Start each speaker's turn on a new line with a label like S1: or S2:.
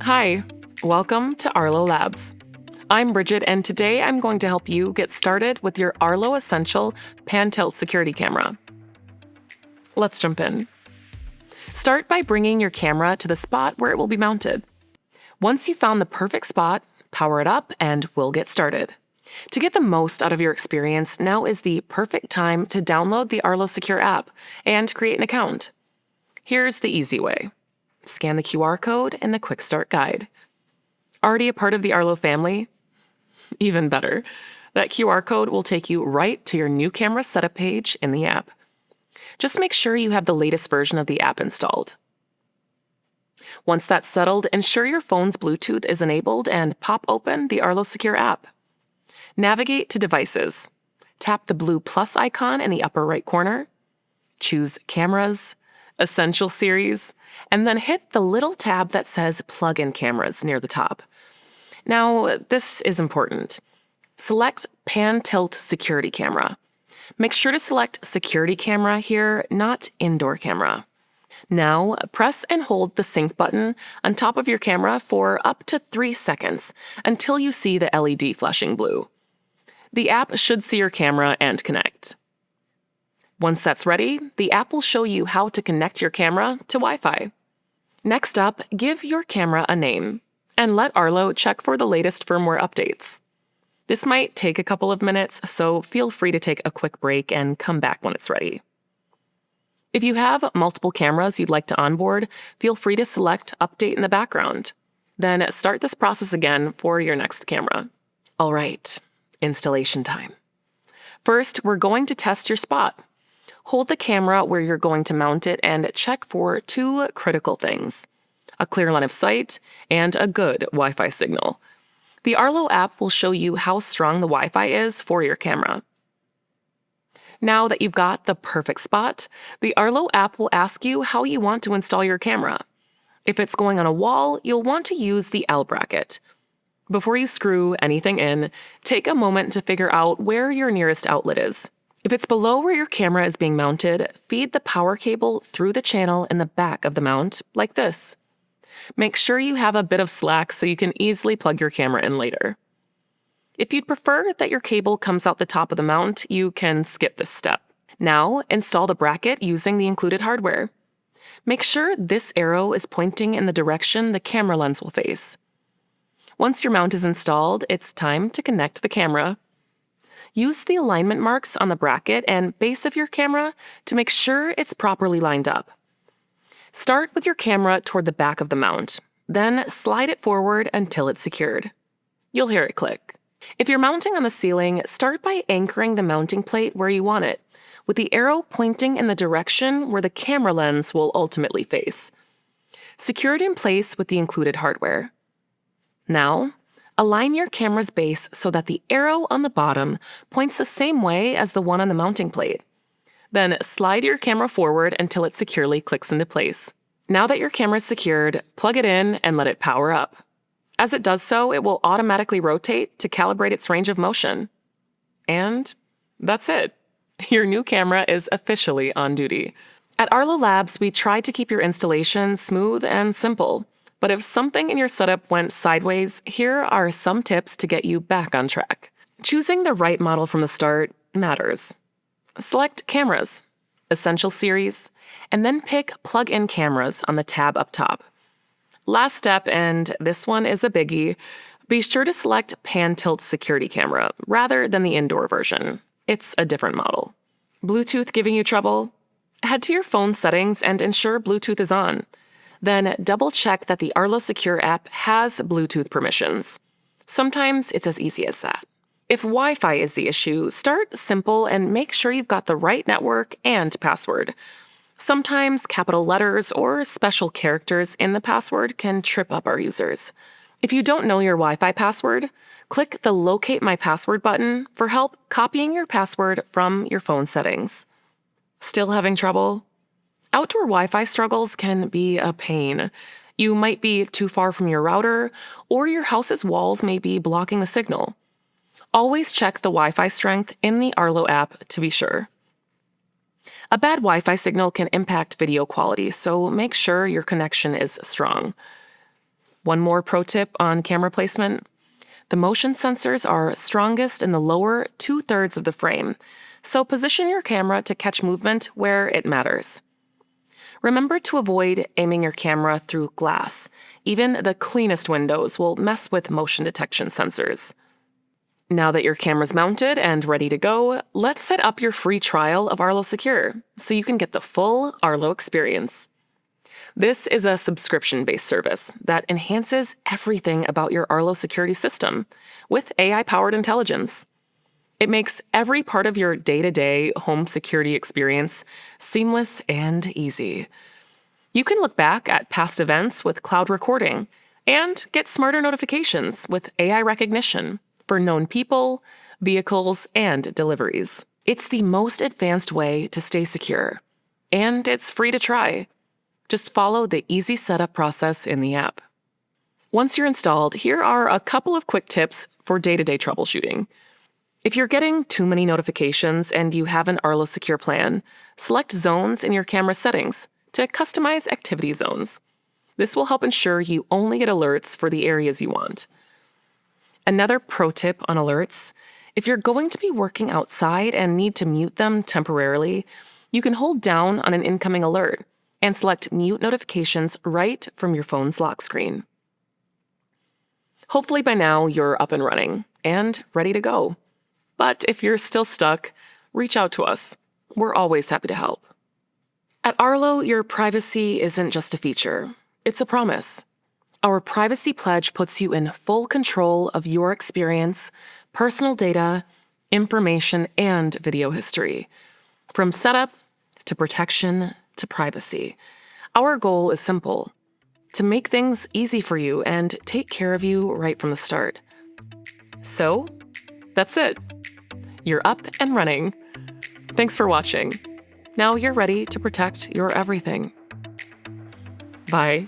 S1: Hi, welcome to Arlo Labs. I'm Bridget, and today I'm going to help you get started with your Arlo Essential Pan-Tilt Security Camera. Let's jump in. Start by bringing your camera to the spot where it will be mounted. Once you've found the perfect spot, power it up and we'll get started. To get the most out of your experience, now is the perfect time to download the Arlo Secure app and create an account. Here's the easy way. Scan the QR code in the Quick Start Guide. Already a part of the Arlo family? Even better. That QR code will take you right to your new camera setup page in the app. Just make sure you have the latest version of the app installed. Once that's settled, ensure your phone's Bluetooth is enabled and pop open the Arlo Secure app. Navigate to Devices. Tap the blue plus icon in the upper right corner. Choose Cameras, Essential Series, and then hit the little tab that says Plug-in Cameras near the top. Now, this is important. Select Pan-Tilt Security Camera. Make sure to select Security Camera here, not Indoor Camera. Now, press and hold the sync button on top of your camera for up to 3 seconds until you see the LED flashing blue. The app should see your camera and connect. Once that's ready, the app will show you how to connect your camera to Wi-Fi. Next up, give your camera a name and let Arlo check for the latest firmware updates. This might take a couple of minutes, so feel free to take a quick break and come back when it's ready. If you have multiple cameras you'd like to onboard, feel free to select Update in the background. Then start this process again for your next camera. All right, installation time. First, we're going to test your spot. Hold the camera where you're going to mount it and check for 2 critical things: a clear line of sight and a good Wi-Fi signal. The Arlo app will show you how strong the Wi-Fi is for your camera. Now that you've got the perfect spot, the Arlo app will ask you how you want to install your camera. If it's going on a wall, you'll want to use the L bracket. Before you screw anything in, take a moment to figure out where your nearest outlet is. If it's below where your camera is being mounted, feed the power cable through the channel in the back of the mount, like this. Make sure you have a bit of slack so you can easily plug your camera in later. If you'd prefer that your cable comes out the top of the mount, you can skip this step. Now, install the bracket using the included hardware. Make sure this arrow is pointing in the direction the camera lens will face. Once your mount is installed, it's time to connect the camera. Use the alignment marks on the bracket and base of your camera to make sure it's properly lined up. Start with your camera toward the back of the mount, then slide it forward until it's secured. You'll hear it click. If you're mounting on the ceiling, start by anchoring the mounting plate where you want it, with the arrow pointing in the direction where the camera lens will ultimately face. Secure it in place with the included hardware. Now, align your camera's base so that the arrow on the bottom points the same way as the one on the mounting plate. Then slide your camera forward until it securely clicks into place. Now that your camera is secured, plug it in and let it power up. As it does so, it will automatically rotate to calibrate its range of motion. And that's it. Your new camera is officially on duty. At Arlo Labs, we try to keep your installation smooth and simple. But if something in your setup went sideways, here are some tips to get you back on track. Choosing the right model from the start matters. Select Cameras, Essential Series, and then pick Plug-in Cameras on the tab up top. Last step, and this one is a biggie, be sure to select Pan-Tilt Security Camera rather than the indoor version. It's a different model. Bluetooth giving you trouble? Head to your phone settings and ensure Bluetooth is on. Then double-check that the Arlo Secure app has Bluetooth permissions. Sometimes it's as easy as that. If Wi-Fi is the issue, start simple and make sure you've got the right network and password. Sometimes capital letters or special characters in the password can trip up our users. If you don't know your Wi-Fi password, click the Locate My Password button for help copying your password from your phone settings. Still having trouble? Outdoor Wi-Fi struggles can be a pain. You might be too far from your router, or your house's walls may be blocking the signal. Always check the Wi-Fi strength in the Arlo app to be sure. A bad Wi-Fi signal can impact video quality, so make sure your connection is strong. One more pro tip on camera placement. The motion sensors are strongest in the lower 2/3 of the frame, so position your camera to catch movement where it matters. Remember to avoid aiming your camera through glass. Even the cleanest windows will mess with motion detection sensors. Now that your camera's mounted and ready to go, let's set up your free trial of Arlo Secure so you can get the full Arlo experience. This is a subscription-based service that enhances everything about your Arlo security system with AI-powered intelligence. It makes every part of your day-to-day home security experience seamless and easy. You can look back at past events with cloud recording and get smarter notifications with AI recognition for known people, vehicles, and deliveries. It's the most advanced way to stay secure, and it's free to try. Just follow the easy setup process in the app. Once you're installed, here are a couple of quick tips for day-to-day troubleshooting. If you're getting too many notifications and you have an Arlo Secure plan, select zones in your camera settings to customize activity zones. This will help ensure you only get alerts for the areas you want. Another pro tip on alerts: if you're going to be working outside and need to mute them temporarily, you can hold down on an incoming alert and select mute notifications right from your phone's lock screen. Hopefully by now you're up and running and ready to go. But if you're still stuck, reach out to us. We're always happy to help. At Arlo, your privacy isn't just a feature, it's a promise. Our privacy pledge puts you in full control of your experience, personal data, information, and video history. From setup to protection to privacy, our goal is simple: to make things easy for you and take care of you right from the start. So, that's it. You're up and running. Thanks for watching. Now you're ready to protect your everything. Bye.